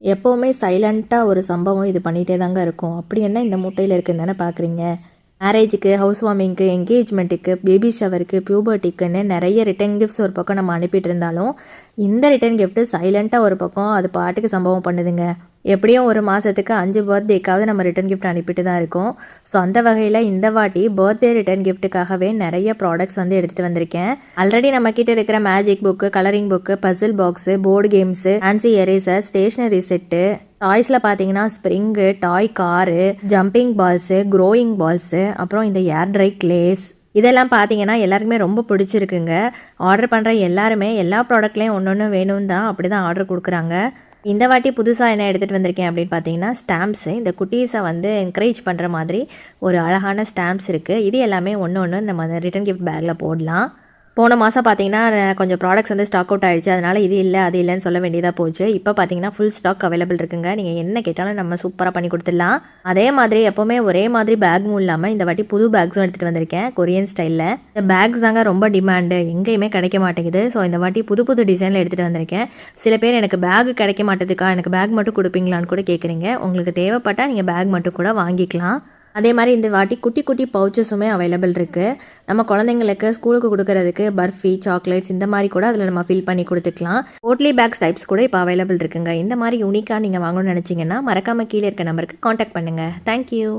எப்போவுமே சைலண்ட்டாக ஒரு சம்பவம் இது பண்ணிகிட்டே தாங்க இருக்கும். அப்படி என்ன இந்த மூட்டையில் இருக்குன்னு தானே பார்க்குறீங்க. மேரேஜுக்கு, ஹவுஸ் வார்மிங்க்கு, என்கேஜ்மெண்ட்டுக்கு, பேபி ஷவருக்கு, பியூபர்ட்டிக்குன்னு நிறைய ரிட்டர்ன் கிஃப்ட்ஸ் ஒரு பக்கம் நம்ம அனுப்பிட்டு இருந்தாலும், இந்த ரிட்டர்ன் கிஃப்ட்டு சைலண்ட்டாக ஒரு பக்கம் அது பாட்டுக்கு சம்பவம் பண்ணுதுங்க. எப்படியும் ஒரு மாதத்துக்கு 5 பர்த்டேக்காவது நம்ம ரிட்டர்ன் கிஃப்ட் அனுப்பிட்டு தான் இருக்கோம். ஸோ அந்த வகையில் இந்த வாட்டி பர்த்டே ரிட்டர்ன் கிஃப்ட்டுக்காகவே நிறைய ப்ராடக்ட்ஸ் வந்து எடுத்துகிட்டு வந்திருக்கேன். ஆல்ரெடி நம்ம கிட்ட இருக்கிற magic book, colouring book, puzzle box, board games, fancy eraser, stationery set, டாய்ஸில் பார்த்தீங்கன்னா spring, toy car, jumping balls, growing balls, அப்புறம் இந்த ஏர் ட்ரை கிளேஸ் இதெல்லாம் பார்த்தீங்கன்னா எல்லாருக்குமே ரொம்ப பிடிச்சிருக்குங்க. ஆர்டர் பண்ணுற எல்லாருமே எல்லா ப்ராடக்ட்லேயும் ஒன்று ஒன்று வேணும்னு தான் அப்படி தான் ஆர்டர் கொடுக்குறாங்க. இந்த வாட்டி புதுசாக என்ன எடுத்துகிட்டு வந்திருக்கேன் அப்படின்னு பார்த்தீங்கன்னா ஸ்டாம்ப்ஸு. இந்த குட்டீஸை வந்து என்கரேஜ் பண்ணுற மாதிரி ஒரு அழகான ஸ்டாம்ப்ஸ் இருக்குது. இது எல்லாமே ஒன்று ஒன்று நம்ம அந்த ரிட்டன் கிஃப்ட் பேக்கில் போடலாம். போன மாதம் பார்த்தீங்கன்னா கொஞ்சம் ப்ராடக்ட்ஸ் வந்து ஸ்டாக் அவுட் ஆகிடுச்சு. அதனால் இது இல்லை அது இல்லைன்னு சொல்ல வேண்டியதாக போச்சு. இப்போ பார்த்தீங்கன்னா ஃபுல் ஸ்டாக் அவைலபிள் இருக்குங்க. நீங்கள் என்ன கேட்டாலும் நம்ம சூப்பராக பண்ணி கொடுத்துடலாம். அதே மாதிரி எப்போவுமே ஒரே மாதிரி பேக்கும் இல்லாமல் இந்த வாட்டி புது பேக்ஸும் எடுத்துகிட்டு வந்திருக்கேன் கொரியன் ஸ்டைலில். இந்த பேக்ஸ் தாங்க ரொம்ப டிமாண்டு, எங்கேயுமே கிடைக்க மாட்டேங்குது. ஸோ இந்த வாட்டி புது புது டிசைனில் எடுத்துகிட்டு வந்திருக்கேன். சில பேர் எனக்கு பேக் கிடைக்க மாட்டேதுக்கா, எனக்கு பேக் மட்டும் கொடுப்பீங்களான்னு கூட கேட்குறீங்க. உங்களுக்கு தேவைப்பட்டால் நீங்கள் பேக் மட்டும் கூட வாங்கிக்கலாம். அதே மாதிரி இந்த வாட்டி குட்டி குட்டி பவுச்சஸுமே அவைலபிள் இருக்குது. நம்ம குழந்தைங்களுக்கு ஸ்கூலுக்கு கொடுக்கறதுக்கு பர்ஃபி, சாக்லேட்ஸ் இந்த மாதிரி கூட அதில் நம்ம ஃபில் பண்ணி கொடுத்துக்கலாம். போட்லி பேக்ஸ் டைப்ஸ் கூட இப்போ அவைலபிள் இருக்குங்க. இந்த மாதிரி யூனிக்காக நீங்கள் வாங்கணும்னு நினச்சிங்கன்னா மறக்காமல் கீழே இருக்க நம்பருக்கு காண்டாக்ட் பண்ணுங்கள். தேங்க்யூ.